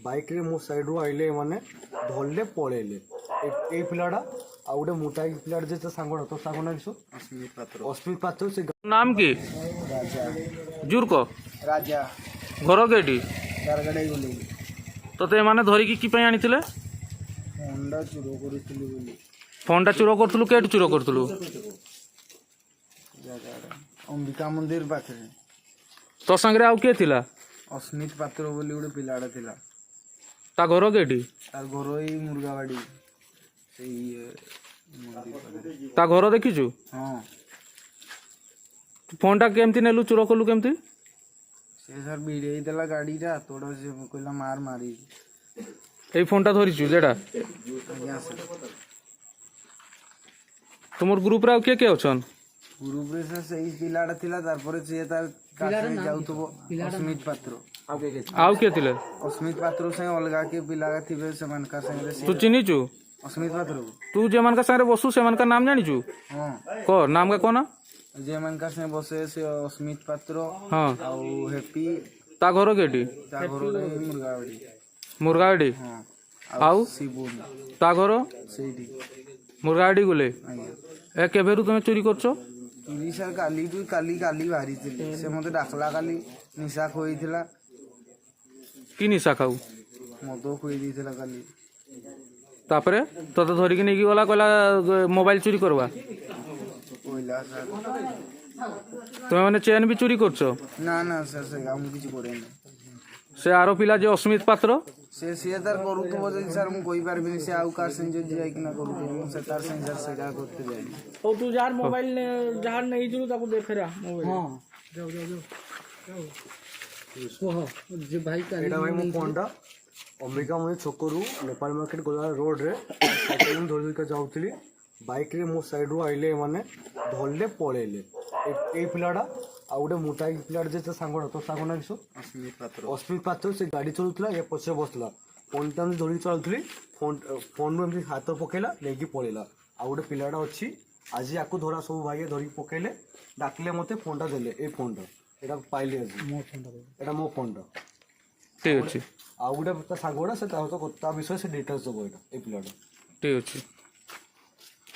bike रे मो side रू आइले माने धरले पळेले ए पिलाडा आ गोटे मोटा पिलाडा जे सांगड़ तो सांगड़ ना किसो अस्मित पात्र से नाम की राजा जुर्क राजा घर केटी गारगाड़े गली तोते माने धरिकी की पई आनिथिले होंडा चुरो करितली बोली फोन टा चुरो करथुलु केट चुरो करथुलु अंबिका मंदिर पाखे तो संगरे आउ के थिला अस्मित पात्र बोली गोटे पिलाड़ा थिला ता घर केटी तार घर ही मुर्गावाड़ी से मंदिर पाखे ता घर देखिछु हाँ फोन टा केमती नेलु चुरो कलु केमती से सर भिड़े देला गाड़ी टा तोड़ा से कहला मार मारी ए फोन टा धरिछु जेडा आज्ञा सर तुमर ग्रुप रे के अछन ग्रुप रे से ई पिलाड़ा थिला तार परे से तार कासे जाउतबो अस्मित पात्र आउ के थिले अस्मित पात्र से अलगा के पिलागा थिबे से मन का संगे तू चिनिछु अस्मित पात्र तू जे मन का संगे बसु से मन का नाम जानिछु हाँ को नाम का कोना जे मन का से बसे से अस्मित पात्र हां आउ हैप्पी ता घर केटी ता घर मुर्गावाड़ी मुर्गाडी हाँ आउ शिबुन ता घर सेठी मुर्गाडी गुले आज्ञा ए केबेरु तुमे चोरी करछो चुरी सर काली तू काली काली बाहरी थी से मते डाकला काली निशा खोई थिला की निशा खाऊ मद खोई दी थिला काली तापरे तते धरिकी नेकी गला कहला मोबाइल चोरी करवा कोइला सर तुमे माने चेन भी चोरी करछो ना ना सर से हम किछ करे ना से आरो पिला जे अस्मित पात्र से तार करू तो बजे सर हम कोई बार भी से आउ कार संजो जाय कि ना करू तो से तार संजर से का करते जाय तो तू यार मोबाइल ने जहां नहीं जुलू ताको देख रा मोबाइल हां जाओ जाओ जाओ ओहो जे भाई का एटा भाई मो फोन टा अंबिका मुझे छोकरू नेपाल मार्केट गोला रोड रे साइकिल धरि के जाउथली बाइक रे मो साइड रू आइले माने धरले पळेले ए पिलाडा आ गोटे मोटा पिलाडा जे सांगड़ तो सांगड़ ना किसो अस्मित पात्र से गाड़ी चलुतला ये पछे बसला फोन टा धरि चलथली फोन में हाथ पकेला लेकी पळेला आ गोटे पिलाडा अछि आज याकू धरा सब भाई धरि पकेले डाकले मते फोन टा देले ए फोन टा एटा पाइले आज मो फोन दा एटा मो फोन टा ठीक अछि आ गोटे सांगड़ा से ता विषय से डिटेल्स दबो एटा ए पिलाडा ठीक अछि